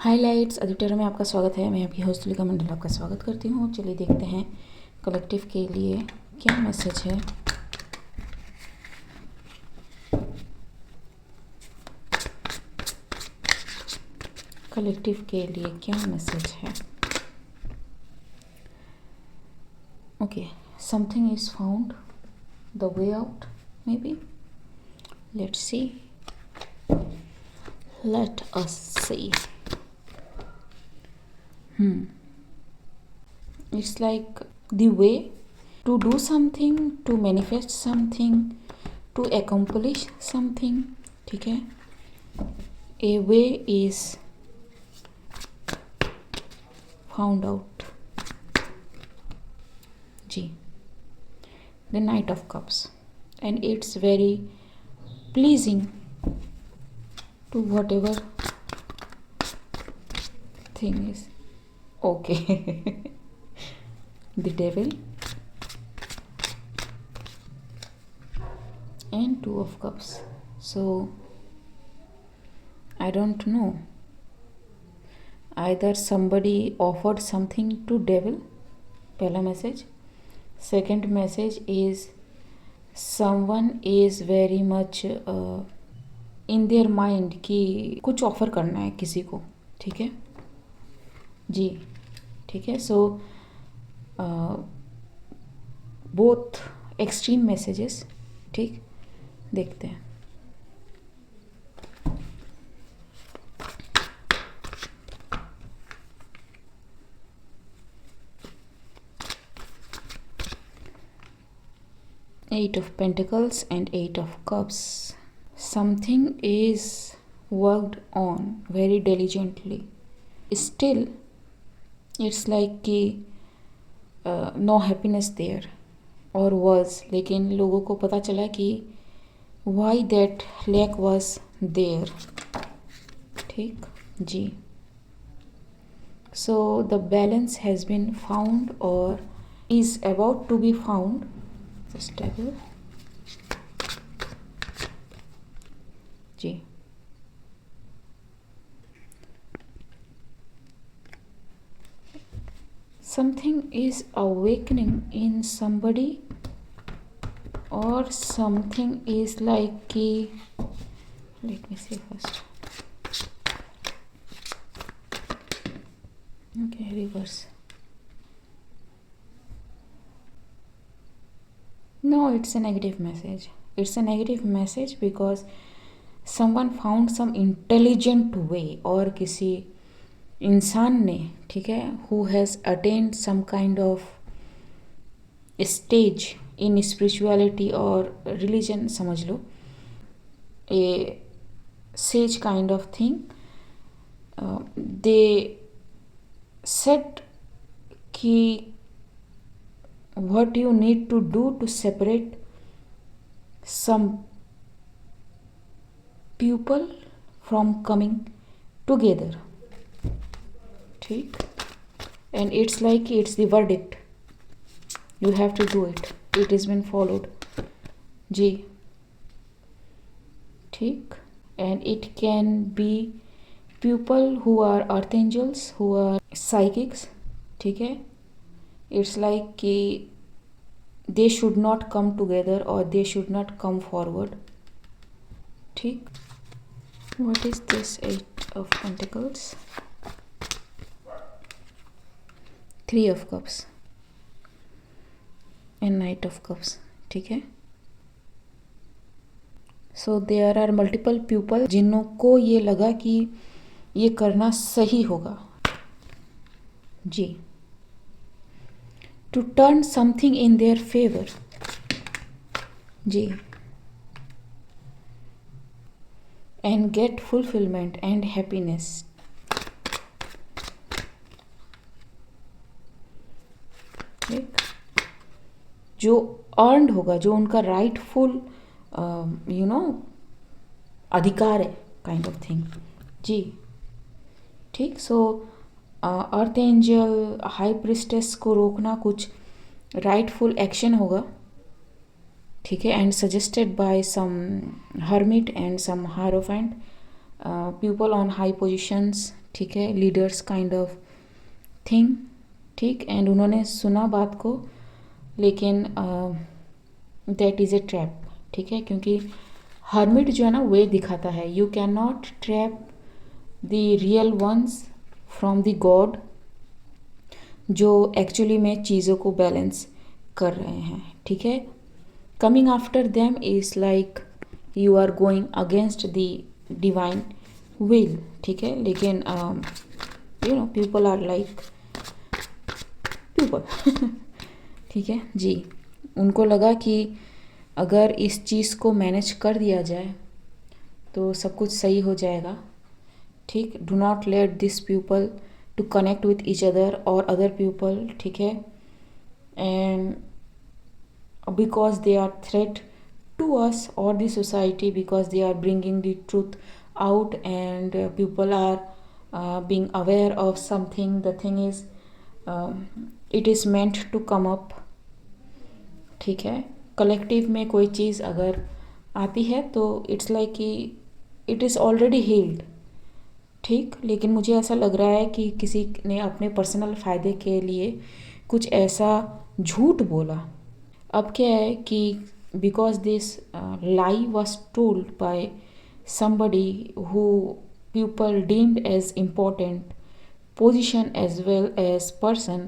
Highlights अदिटेरो में आपका स्वागत है। मैं आपकी होस्ट तुलिका मंडल आपका स्वागत करती हूँ। चलिए देखते हैं कलेक्टिव के लिए क्या मैसेज है। कलेक्टिव के लिए क्या मैसेज है। Okay, something is found the way out maybe. Let's see, let us see. It's like the way to do something, to manifest something, to accomplish something. ठीक है, a way is found out. जी, the Knight of Cups, and it's very pleasing to whatever thing is. Okay. The Devil and Two of Cups. So I don't know, either somebody offered something to Devil, पहला message. Second message is someone is very much in their mind कि कुछ offer करना है किसी को. ठीक है जी, ठीक है. So both extreme messages. ठीक, देखते हैं. Eight of Pentacles and Eight of Cups. Something is worked on very diligently. Still, it's like कि no happiness there or was. लेकिन लोगों को पता चला कि why that lack was there. ठीक जी. So the balance has been found or is about to be found. Stable ji. Something is awakening in somebody or something is like कि, let me see first. Okay, reverse. No, it's a negative message. It's a negative message because someone found some intelligent way, और किसी इंसान ने, ठीक है, who has attained some kind of stage in spirituality और religion, समझ लो, a sage kind of thing. They said कि what you need to do to separate some people from coming together. ठीक, and it's like it's the verdict. You have to do it. It has been followed. जी, ठीक. And it can be people who are archangels, who are psychics. ठीक है. It's like कि they should not come together or they should not come forward. ठीक. What is this Eight of Pentacles? Three of Cups and Knight of Cups. ठीक है. So there are multiple people जिन्हों को ये लगा कि ये करना सही होगा. जी. To turn something in their favor. Ji. And get fulfillment and happiness. ठीक, जो अर्नड होगा, जो उनका राइटफुल अधिकार है, काइंड ऑफ थिंग. जी, ठीक. So earth angel, high priestess को रोकना कुछ राइटफुल एक्शन होगा. ठीक है. And suggested by some hermit and some hierophant, people on high positions. ठीक है, लीडर्स काइंड ऑफ थिंग, ठीक। एंड उन्होंने सुना बात को, लेकिन दैट इज़ ए ट्रैप, ठीक है, क्योंकि हर्मिट जो है ना वे दिखाता है, you can not trap the real ones from the god, जो एक्चुअली में चीज़ों को बैलेंस कर रहे हैं, ठीक है। Coming after them is like you are going against the divine will, ठीक है। लेकिन you know people are like people ठीक है जी, उनको लगा कि अगर इस चीज़ को मैनेज कर दिया जाए तो सब कुछ सही हो जाएगा, ठीक। Do not let this people to connect with each other और अदर पीपल, ठीक है। And because they are threat to us और the society, because they are bringing the truth out and people are being aware of something. The thing is it is meant to come up, ठीक है। Collective में कोई चीज़ अगर आती है तो it's like कि इट इज़ ऑलरेडी हील्ड, ठीक। लेकिन मुझे ऐसा लग रहा है कि किसी ने अपने पर्सनल फ़ायदे के लिए कुछ ऐसा झूठ बोला। अब क्या है कि because this lie was told by somebody who people deemed as important position as well as person,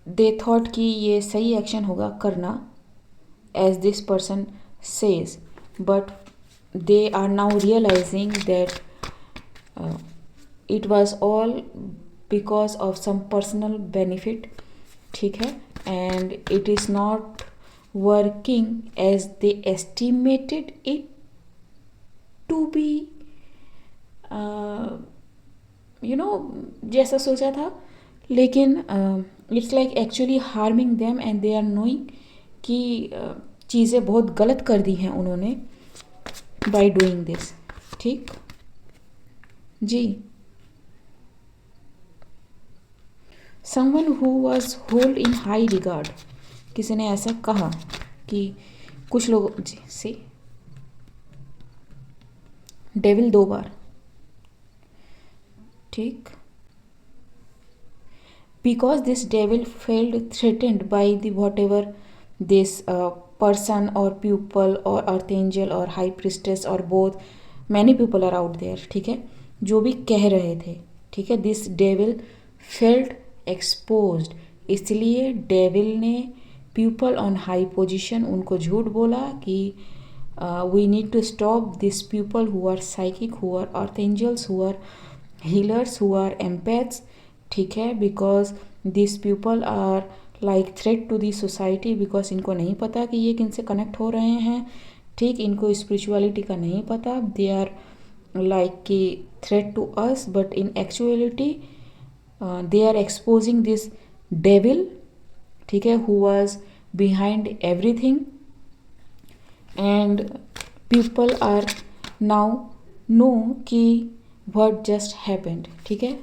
they thought कि ये सही एक्शन होगा करना as this person says, but they are now realizing that it was all because of some personal benefit, ठीक है। and it is not working as they estimated it to be, you know, जैसा सोचा था। लेकिन it's like actually harming them and they are knowing कि चीज़ें बहुत गलत कर दी हैं उन्होंने by doing this, ठीक जी। someone who was held in high regard, किसी ने ऐसा कहा कि कुछ लोग से डेविल 2 बार, ठीक। Because this devil felt threatened by the whatever this person और पीपल और अर्थ एंजल और हाई प्रिस्टेस और both many people are out there, ठीक है, जो भी कह रहे थे, ठीक है। दिस डेविल फेल्ड एक्सपोज्ड, इसलिए डेविल ने पीपल ऑन हाई पोजीशन उनको झूठ बोला कि we need to stop this people who are psychic, who are earth angels, who are healers, who are empaths, ठीक है। Because this people are like threat to the society, because इनको नहीं पता कि ये किन से कनेक्ट हो रहे हैं, ठीक। इनको स्पिरिचुअलिटी का नहीं पता, दे आर लाइक कि threat to us, but in actuality they are exposing this devil, ठीक है, who was behind everything. And people are now know कि what just happened, ठीक है।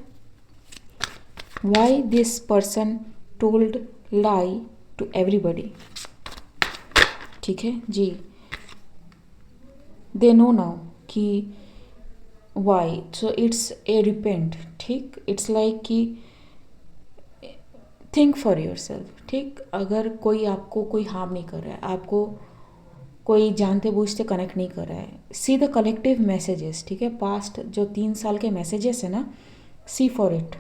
why this person told lie to everybody, ठीक है जी। they know now कि why, so it's a repent, ठीक। it's like कि think for yourself, ठीक। अगर कोई आपको कोई हार्म नहीं कर रहा है, आपको कोई जानते बूझते कनेक्ट नहीं कर रहा है, सी द कलेक्टिव मैसेजेस, ठीक है। पास्ट जो 3 साल के मैसेजेस है ना, सी फॉर इट,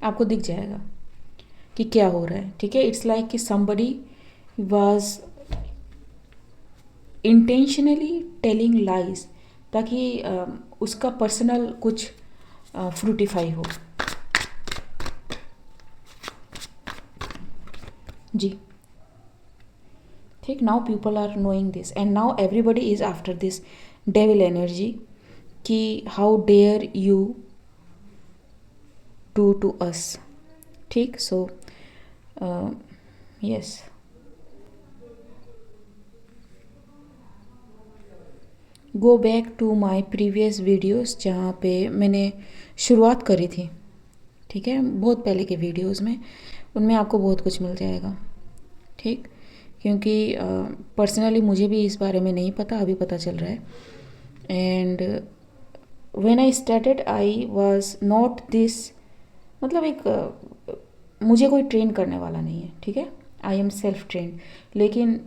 आपको दिख जाएगा कि क्या हो रहा है, ठीक है। इट्स लाइक कि somebody was intentionally telling lies, ताकि उसका पर्सनल कुछ फ्रूटिफाई हो जी, ठीक। Now people are knowing this and now everybody is after this devil energy कि how dare you do to us, ठीक। So yes, go back to my previous videos जहाँ पे मैंने शुरुआत करी थी, ठीक है, बहुत पहले के वीडियोज़ में, उनमें आपको बहुत कुछ मिल जाएगा, ठीक। क्योंकि पर्सनली मुझे भी इस बारे में नहीं पता, अभी पता चल रहा है। And when I started I was not this, मतलब मुझे कोई ट्रेन करने वाला नहीं है, ठीक है, आई एम सेल्फ ट्रेन, लेकिन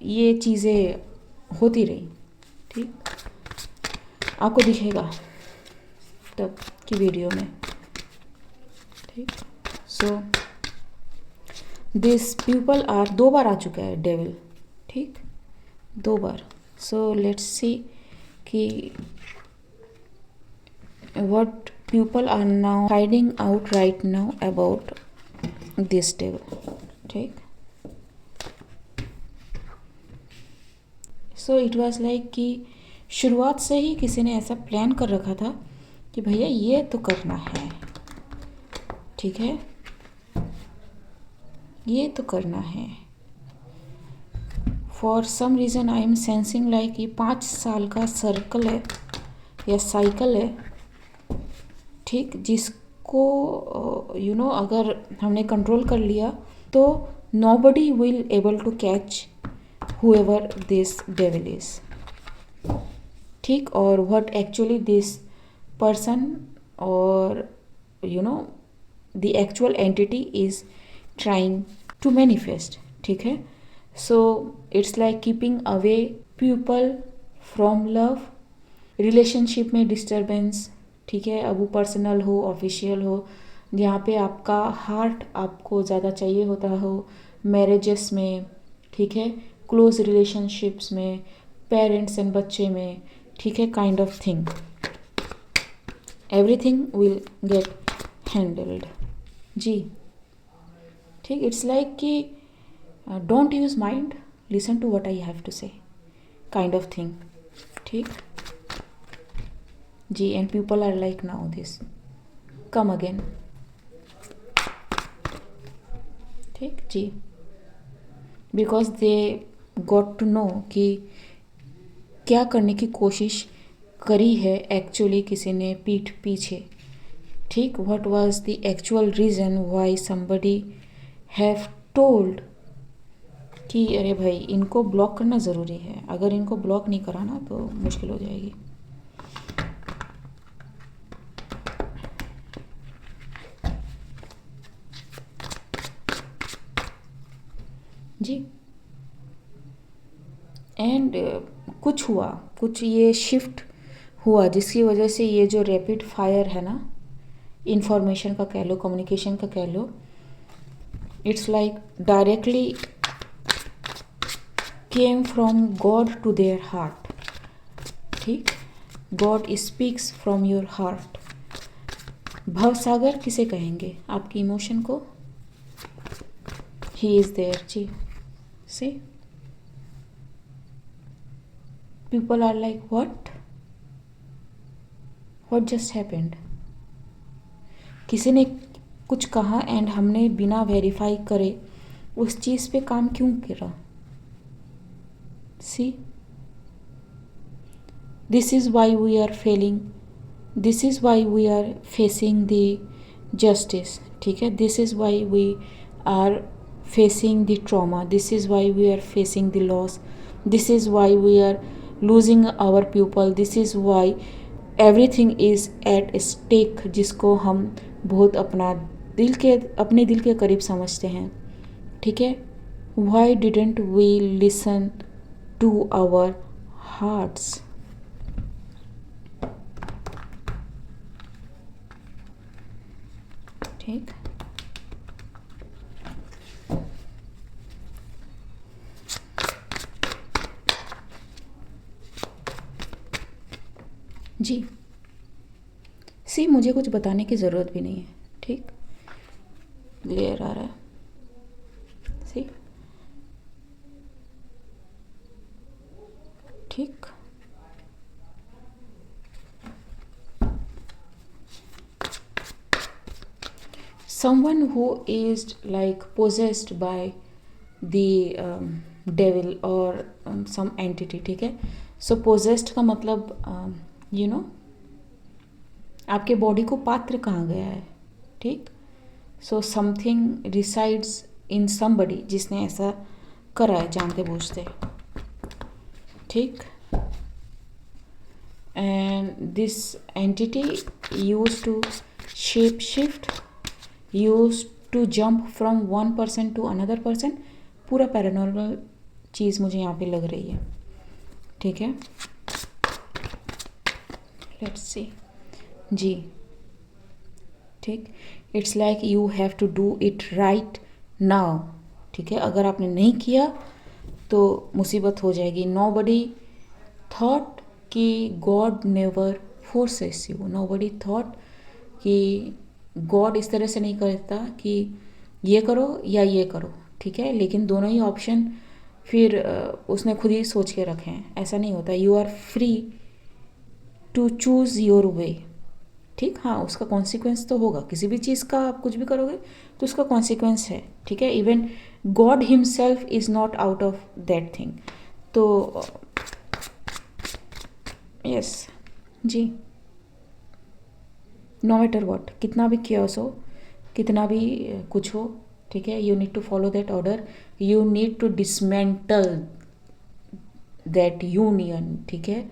ये चीज़ें होती रही, ठीक, आपको दिखेगा तब की वीडियो में, ठीक। सो दिस पीपल आर, 2 बार आ चुका है डेविल, ठीक, 2 बार। सो लेट्स सी कि what people are now finding out right now about this devil, ठीक। सो इट वॉज लाइक कि शुरुआत से ही किसी ने ऐसा प्लान कर रखा था कि भैया ये तो करना है, ठीक है, ये तो करना है। For some reason I am sensing like ये 5 साल का सर्कल है या साइकिल है, ठीक, जिसको अगर हमने कंट्रोल कर लिया तो nobody will able to catch whoever this devil is, ठीक। और व्हाट एक्चुअली दिस पर्सन और the actual entity is trying to manifest, ठीक है। So it's like keeping away people from love, relationship में डिस्टर्बेंस, ठीक है, अब वो पर्सनल हो ऑफिशियल हो, जहाँ पे आपका हार्ट आपको ज़्यादा चाहिए होता हो, मैरिजेस में, ठीक है, क्लोज रिलेशनशिप्स में, पेरेंट्स एंड बच्चे में, ठीक है, kind of thing, everything will get handled, जी, ठीक। इट्स लाइक कि don't use mind, listen to what I have to say, kind of thing, ठीक, जी। And people are like now this come again, ठीक, जी, because they got to know कि क्या करने की कोशिश करी है एक्चुअली किसी ने पीठ पीछे, ठीक। What was the actual reason why somebody have told कि अरे भाई इनको ब्लॉक करना ज़रूरी है, अगर इनको ब्लॉक नहीं करा ना तो मुश्किल हो जाएगी, जी। एंड कुछ हुआ, कुछ ये शिफ्ट हुआ जिसकी वजह से ये जो रैपिड फायर है ना, इंफॉर्मेशन का कह लो, कम्युनिकेशन का कह लो, it's like directly came from God to their heart, ठीक, God speaks from your heart. भवसागर किसे कहेंगे, आपकी इमोशन को, ही इज देयर, जी। See people are like what just happened, किसी ने कुछ कहा एंड हमने बिना वेरीफाई करे उस चीज़ पे काम क्यों करा, see this is why we are failing, this is why we are facing the justice, ठीक है, this is why we are facing the trauma, this is why we are facing the loss, this is why we are losing our people, this is why everything is at stake, जिसको हम बहुत अपने दिल के करीब समझते हैं, ठीक है। why didn't we listen to our hearts, ठीक, जी। सी मुझे कुछ बताने की ज़रूरत भी नहीं है, ठीक, क्लियर आ रहा है, सी, ठीक। someone who is like possessed by the devil or some entity, ठीक है। सो possessed का मतलब आपके बॉडी को पात्र कहाँ गया है, ठीक। So something resides in somebody, जिसने ऐसा करा है जानते बूझते, ठीक। and this entity used to shape shift, used to jump from one person to another person. पूरा पैरानॉर्मल चीज़ मुझे यहाँ पे लग रही है, ठीक है. लेट्स सी जी, ठीक. It's like you have to do it right now, ठीक है. अगर आपने नहीं किया तो मुसीबत हो जाएगी. नोबडी थॉट कि God never forces you. Nobody thought कि गॉड इस तरह से नहीं करता कि ये करो या ये करो, ठीक है. लेकिन दोनों ही ऑप्शन फिर उसने खुद ही सोच के रखे हैं. ऐसा नहीं होता. You are free to choose your way, ठीक. हाँ, उसका कॉन्सिक्वेंस तो होगा. किसी भी चीज़ का आप कुछ भी करोगे तो उसका कॉन्सिक्वेंस है, ठीक है. Even God himself is not out of that thing. तो यस जी, नो मैटर वॉट, कितना भी क्योस हो, कितना भी कुछ हो, ठीक है. You need to follow that order. You need to dismantle that union, ठीक है,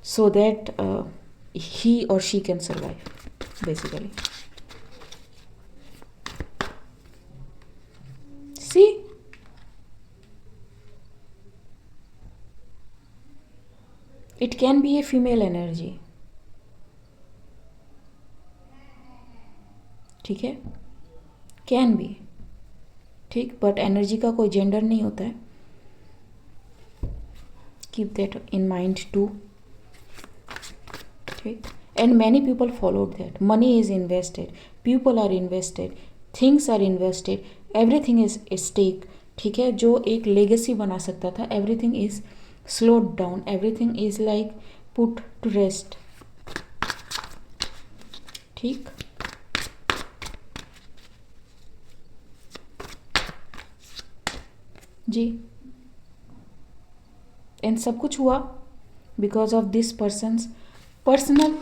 so that he or she can survive basically. See, it can be a female energy, ठीक है. कैन बी, ठीक. बट एनर्जी का कोई gender नहीं होता है. Keep that in mind too, ठीक. And many people followed that. Money is invested, people are invested, things are invested, everything is stake, ठीक है. जो एक लेगेसी बना सकता था, everything is slowed down, everything is like put to rest, ठीक. जी. एंड सब कुछ हुआ because of this person's personal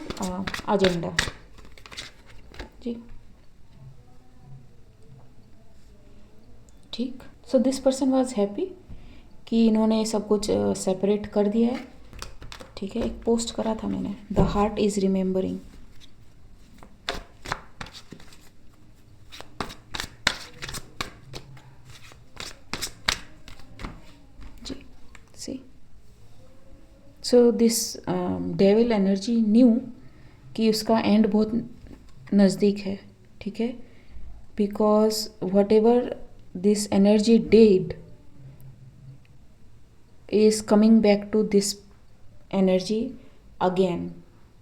agenda, जी, ठीक. So this person was happy कि इन्होंने सब कुछ सेपरेट कर दिया है, ठीक है. एक पोस्ट करा था मैंने, द हार्ट इज रिमेंबरिंग. जी, see. So this devil energy knew कि उसका एंड बहुत नज़दीक है, ठीक है. Because whatever this energy did is coming back to this energy again,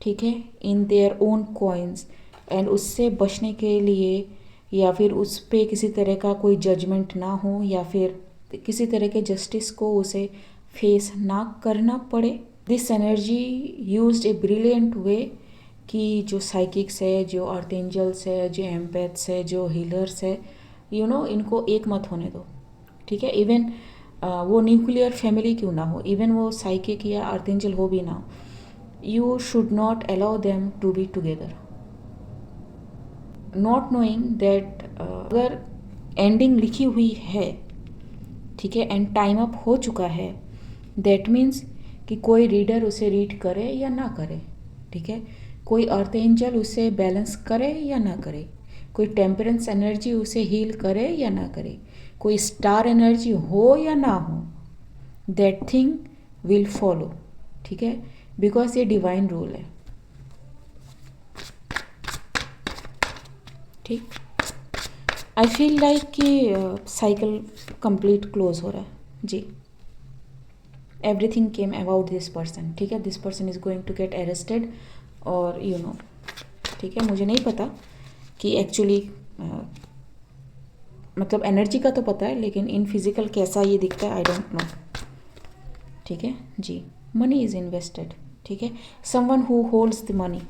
ठीक है, in their own coins. And उससे बचने के लिए या फिर उस पर किसी तरह का कोई जजमेंट ना हो या फिर किसी तरह के जस्टिस को उसे फेस ना करना पड़े. This energy used a brilliant way कि जो साइकिक्स है, जो अर्थ एंजल्स है, जो एम्पैथ्स है, जो हीलर्स है, यू नो, इनको एक मत होने दो, ठीक है. इवन वो न्यूक्लियर फैमिली क्यों ना हो, इवन वो साइकिक या अर्थ एंजल हो भी ना हो, you should not allow them to be together, not knowing that अगर एंडिंग लिखी हुई है, ठीक है, एंड टाइम अप हो चुका है, दैट मीन्स कि कोई रीडर उसे रीड करे या ना करे, ठीक है. कोई अर्थ एंजल उसे बैलेंस करे या ना करे, कोई टेम्परेंस एनर्जी उसे हील करे या ना करे, कोई स्टार एनर्जी हो या ना हो, दैट थिंग विल फॉलो, ठीक है. बिकॉज ये डिवाइन रूल है, ठीक. आई फील लाइक कि साइकिल कंप्लीट क्लोज हो रहा है, जी. Everything came about this person, ठीक है. This person is going to get arrested और यू नो, ठीक है. मुझे नहीं पता कि एक्चुअली मतलब एनर्जी का तो पता है, लेकिन इन फिजिकल कैसा ये दिखता है आई डोंट नो, ठीक है जी. मनी इज इन्वेस्टेड, ठीक है. Someone who holds the money,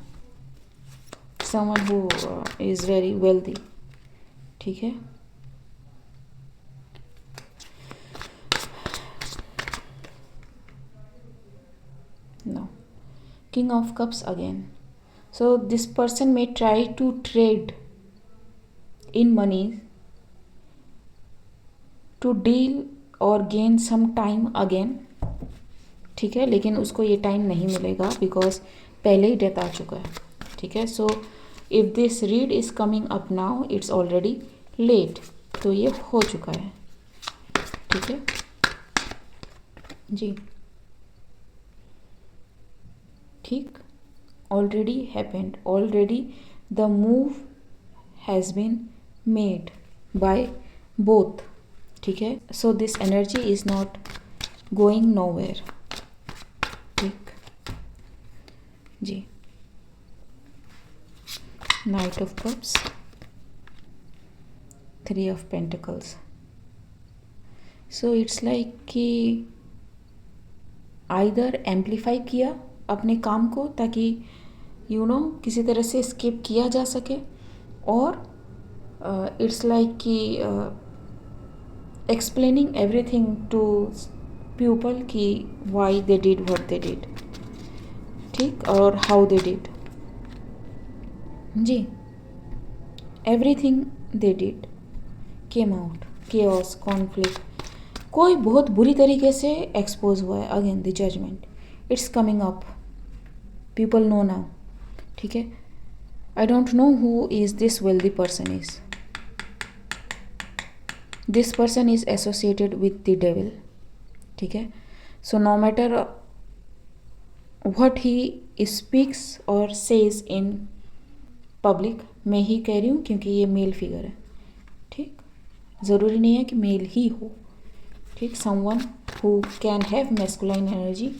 someone who is very wealthy, ठीक है. No. King of Cups again. So this person may try to trade in money to deal or gain some time again, ठीक है, लेकिन उसको ये time नहीं मिलेगा because पहले ही डेथ आ चुका है। ठीक है, so if this read is coming up now it's already late, तो ये हो चुका है। ठीक है जी, ठीक, already happened, already the move has been made by both. ठीक है, so this energy is not going nowhere. ठीक जी, knight of cups, 3 of pentacles. So it's like कि आइदर एम्पलीफाई किया अपने काम को ताकि किसी तरह से स्किप किया जा सके, और इट्स लाइक कि एक्सप्लेनिंग एवरीथिंग टू पीपल कि why they did what they did. ठीक, और हाउ दे डिड जी, everything they did came out, chaos, conflict, कोई बहुत बुरी तरीके से एक्सपोज हुआ है। Again the judgement, it's coming up, people know now. ठीक है, I don't know who is this wealthy person is, this person is associated with the devil. ठीक है, so no matter what he speaks और says in public, मैं ही कह रही हूँ क्योंकि ये मेल फिगर है। ठीक, ज़रूरी नहीं है कि मेल ही हो। ठीक, someone who can have masculine energy,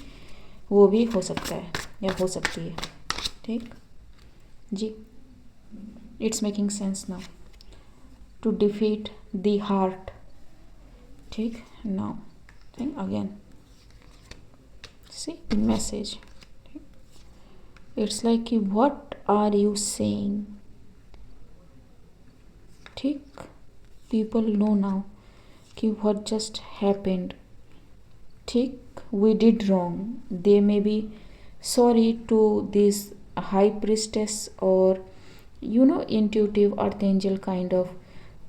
वो भी हो सकता है या हो सकती है। ठीक जी, it's making sense now, to defeat the heart. ठीक, now think again, see the message. It's like कि व्हाट आर यू सेइंग। ठीक, पीपल नो नाउ कि व्हाट जस्ट हैपेंड। ठीक, we did wrong, they may be sorry to this high priestess or intuitive archangel kind of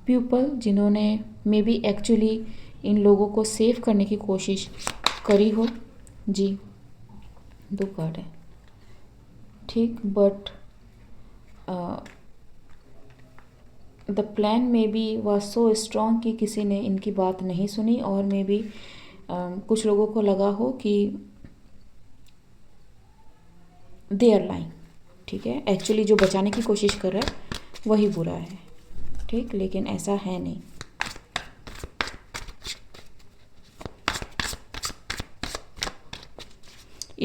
people जिन्होंने may be actually in लोगों को save करने की कोशिश करी हो। जी, 2 कार्ड है। ठीक, but the plan may be was so strong कि किसी ने इनकी बात नहीं सुनी, और मे बी कुछ लोगों को लगा हो कि दे आर लाइंग। ठीक है, एक्चुअली जो बचाने की कोशिश कर रहा है वही बुरा है। ठीक, लेकिन ऐसा है नहीं।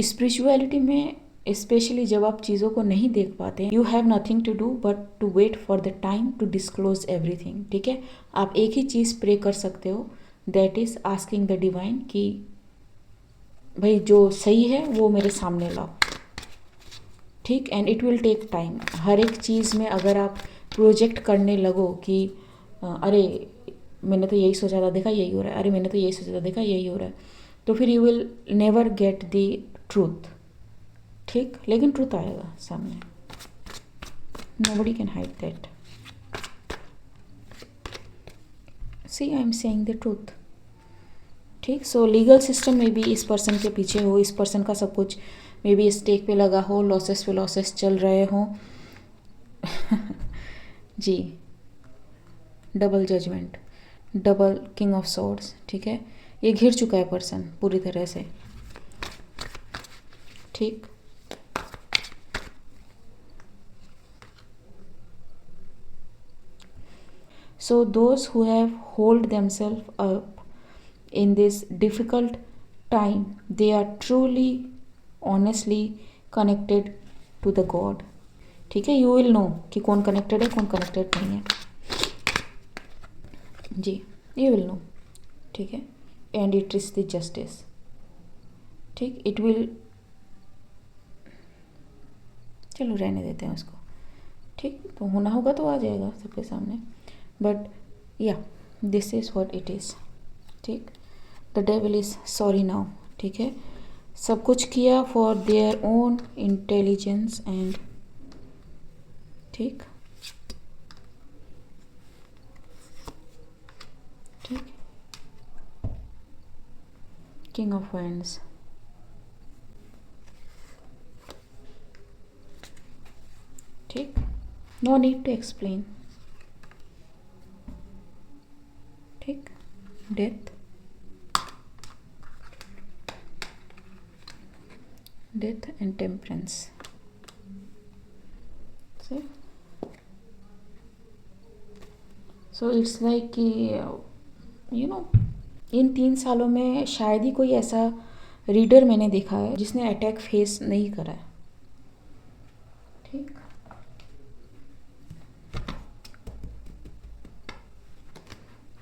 स्पिरिचुअलिटी में स्पेशली जब आप चीज़ों को नहीं देख पाते, you have nothing to do but to wait for the time to disclose everything. ठीक है, आप एक ही चीज़ प्रे कर सकते हो, that is asking the divine कि भाई जो सही है वो मेरे सामने लाओ। ठीक, and it will take time. हर एक चीज़ में अगर आप प्रोजेक्ट करने लगो कि अरे मैंने तो यही सोचा था, देखा यही हो रहा है, अरे मैंने तो यही सोचा था, देखा यही हो रहा है, तो फिर you will never get the truth. ठीक, लेकिन ट्रूथ आएगा सामने, nobody can hide that. See, I am saying the truth. ठीक, सो लीगल सिस्टम में भी इस पर्सन के पीछे हो, इस पर्सन का सब कुछ मे बी स्टेक पे लगा हो, लॉसेस पे लॉसेस चल रहे हों। जी, double judgment, double king of swords. ठीक है, ये घिर चुका है पर्सन पूरी तरह से। ठीक, so those who have hold themselves up in this difficult time, they are truly honestly connected to the God. ठीक है, you will know कि कौन कनेक्टेड है, कौन कनेक्टेड नहीं है। जी, you will know। ठीक है, and it is the justice। ठीक, it will, चलो रहने देते हैं उसको। ठीक, तो होना होगा तो आ जाएगा सबके सामने, बट या this is what it is. ठीक, the devil is sorry now. ठीक है, सब कुछ किया for their own intelligence and, ठीक, ठीक, किंग ऑफ वैंड्स, ठीक, नो नीड टू एक्सप्लेन। ठीक, death, death and temperance. So it's like कि इन 3 सालों में शायद ही कोई ऐसा रीडर मैंने देखा है जिसने अटैक फेस नहीं करा है। ठीक,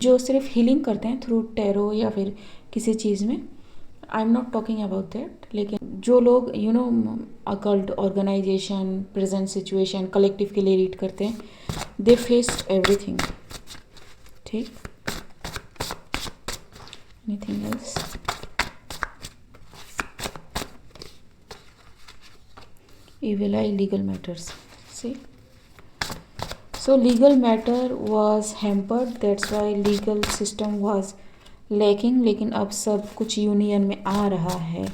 जो सिर्फ हीलिंग करते हैं थ्रू टैरो या फिर किसी चीज़ में, I am not talking about that, लेकिन जो लोग occult organisation, present situation, collective के लिए रीड करते हैं, दे फेस एवरीथिंग। ठीक, anything else? Evil eye, legal matters. See, so legal matter was hampered, that's why legal system was lacking, लेकिन अब सब कुछ यूनियन में आ रहा है।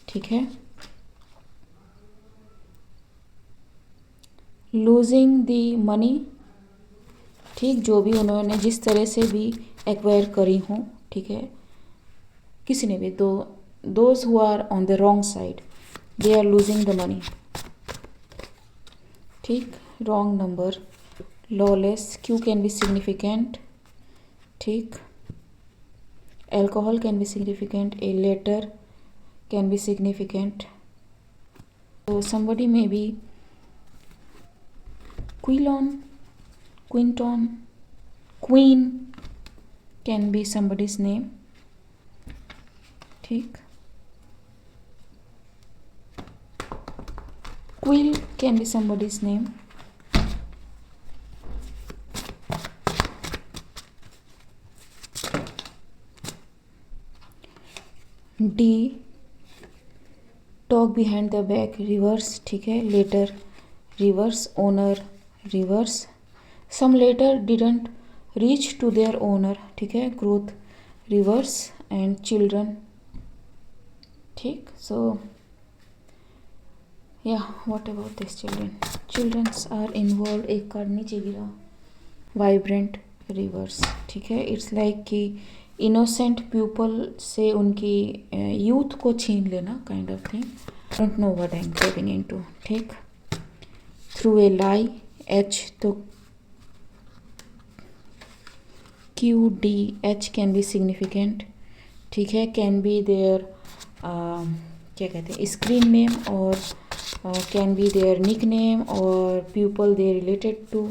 ठीक है, लूजिंग द मनी। ठीक, जो भी उन्होंने जिस तरह से भी एक्वायर करी हूँ, ठीक है, किसी ने भी, तो those who are on the wrong side, they are losing the money. ठीक, wrong number, lawless, Q can be significant. ठीक, alcohol can be significant, a letter can be significant. So somebody may be Quilon, Quinton, Queen can be somebody's name. ठीक, Quill can be somebody's name. D, talk behind the back, reverse. ठीक है, letter reverse, owner reverse, some letter didn't reach to their owner. ठीक है, growth reverse, and children. ठीक, so या what about this children? Childrens are involve, एक card नीचे गिरा, vibrant reverse. ठीक है, इट्स लाइक कि इनोसेंट पीपल से उनकी यूथ को छीन लेना, kind of thing. Don't know what I am getting into. ठीक, थ्रू ए लाई, एच, तो Q D H can be significant. ठीक है, कैन बी देयर क्या कहते हैं, स्क्रीन नेम, और can be there nick name और people they related to.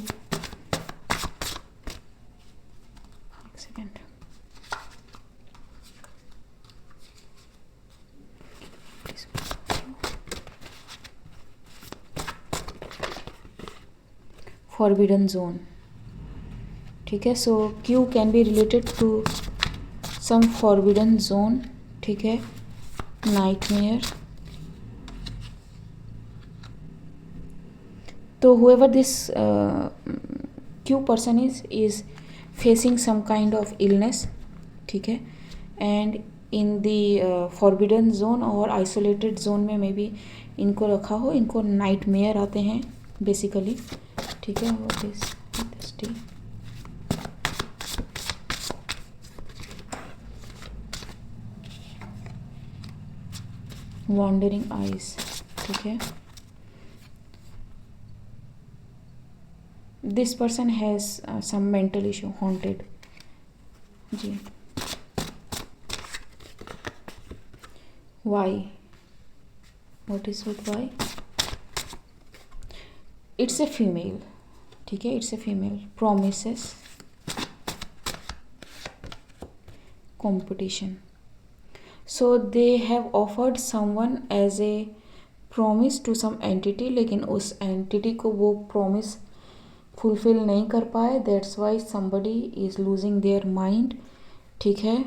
Forbidden zone. ठीक है, so Q can be related to some forbidden zone. ठीक है, नाइटमेयर। तो whoever this Q person is facing some kind of illness. ठीक है, and in the forbidden zone और isolated zone में may be इनको रखा हो, इनको नाइटमेयर आते हैं बेसिकली। ठीक है, what is this D? wandering eyes। ठीक है, this person has some mental issue, haunted। Ji, why? what is with why? it's a female। ठीक है, it's a female। promises, competition। so they have offered someone as a promise to some entity, लेकिन उस entity को वो promise fulfil नहीं कर पाए, that's why somebody is losing their mind। ठीक है,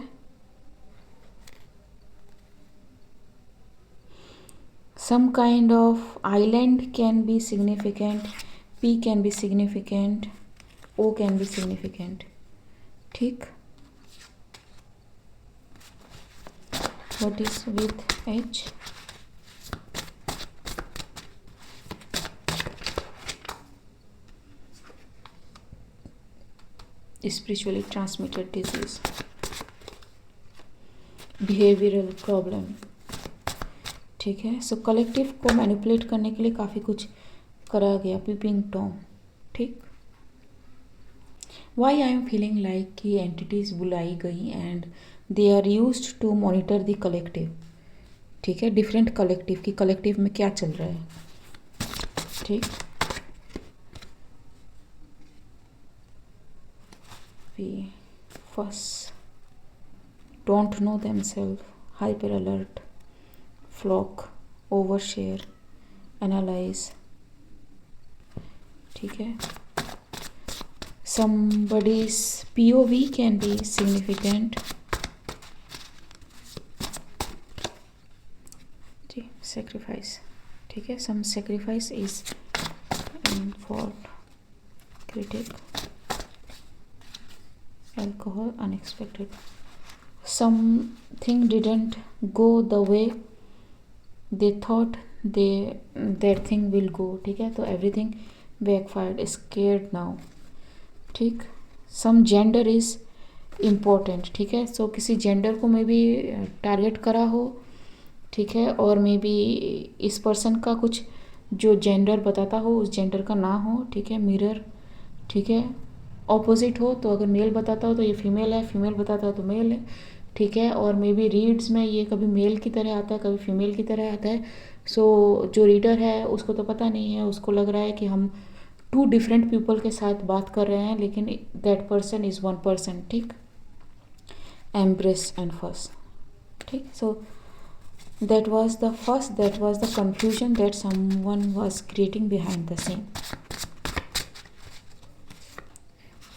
some kind of island can be significant, P can be significant, O can be significant। ठीक, what is with H? Spiritually transmitted disease, behavioural problem, ठीक है। सो collective को manipulate करने के लिए काफ़ी कुछ करा गया, पीपिंग टॉम, ठीक। Why I am feeling like कि एंटिटीज बुलाई गई and they are used to monitor the collective, ठीक है। डिफरेंट कलेक्टिव की कलेक्टिव में क्या चल रहा है, ठीक। we first don't know themselves, hyper alert, flock, overshare, analyze, ठीक है। somebody's POV can be significant, sacrifice, ठीक है। some sacrifice is involved, critic, alcohol, unexpected, something didn't go the way they thought that thing will go, ठीक है। तो everything backfired, scared now, ठीक। some gender is important, ठीक है। सो किसी gender को मे बी टारगेट करा हो, ठीक है, और मे बी इस पर्सन का कुछ जो जेंडर बताता हो उस जेंडर का ना हो, ठीक है। मिरर, ठीक है। ऑपोजिट हो तो अगर मेल बताता हो तो ये फीमेल है, फीमेल बताता हो तो मेल है, ठीक है। और मे बी रीड्स में ये कभी मेल की तरह आता है, कभी फीमेल की तरह आता है। सो जो रीडर है उसको तो पता नहीं है, उसको लग रहा है कि हम टू डिफरेंट पीपल के साथ बात कर रहे हैं, लेकिन that person is one person, ठीक। एम्ब्रेस एंड फर्स्ट, ठीक। सो that was the confusion that someone was creating behind the scene.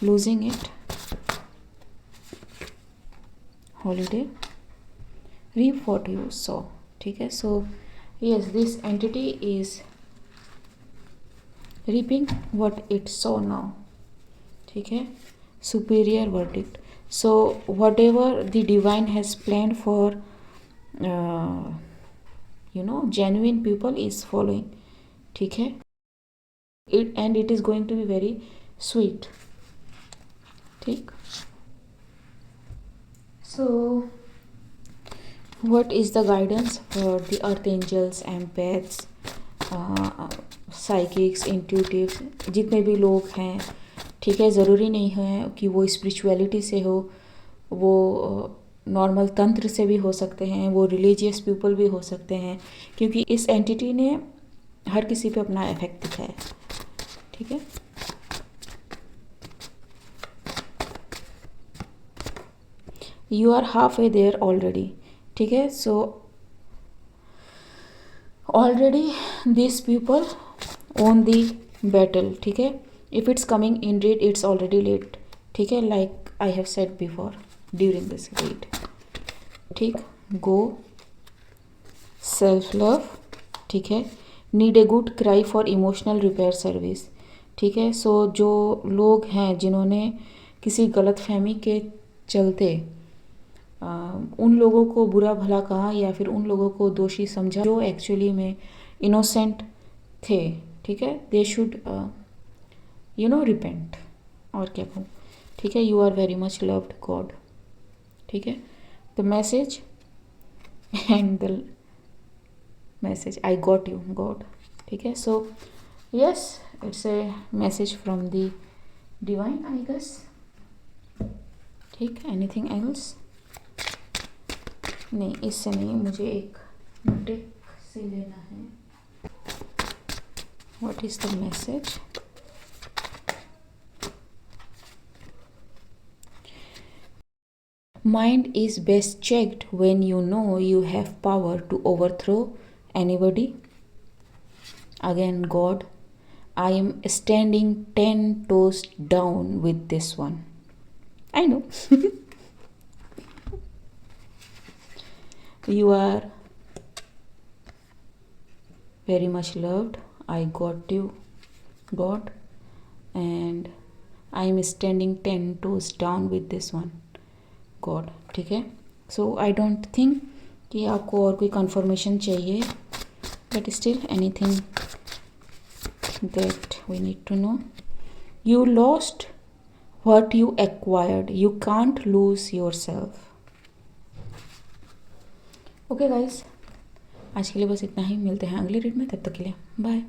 Losing it, holiday, reap what you sow, ठीक है। so yes, this entity is reaping what it saw now, ठीक है। superior verdict, so whatever the divine has planned for genuine people is following, ठीक है। it is going to be very sweet, ठीक। so what is the guidance for the archangels, empaths, psychics, intuitives, जितने भी लोग हैं, ठीक है। ज़रूरी नहीं है कि वो स्पिरिचुअलिटी से हो, वो नॉर्मल तंत्र से भी हो सकते हैं, वो रिलीजियस पीपल भी हो सकते हैं, क्योंकि इस एंटिटी ने हर किसी पे अपना इफेक्ट दिखाया है, ठीक है। You are half way there already, ठीक है। So already this people own the battle, ठीक है। If it's coming in read it's already late, ठीक है। Like I have said before during this read, ठीक। गो, सेल्फ लव, ठीक है। Need a good cry for emotional repair service, ठीक है। सो जो लोग हैं जिन्होंने किसी गलत फहमी के चलते उन लोगों को बुरा भला कहा या फिर उन लोगों को दोषी समझा जो एक्चुअली में इनोसेंट थे, ठीक है। दे शुड रिपेंट, और क्या कहूँ, ठीक है। You are very much loved God, ठीक है। The message and the message, I got you God, ठीक है। So yes, it's a message from the divine, I guess, ठीक। Anything else? नहीं, इससे नहीं, मुझे एक डेक से लेना है। What is the message? Mind is best checked when you know you have power to overthrow anybody. Again, God, I am standing 10 toes down with this one. I know. You are very much loved. I got you, God, and I am standing 10 toes down with this one. God, ठीक है। सो I don't think कि आपको और कोई confirmation चाहिए, but still anything that we need to know. You lost what you acquired. You can't lose yourself. Okay guys, आज के लिए बस इतना ही। मिलते हैं अगले रीड में, तब तक के लिए बाय।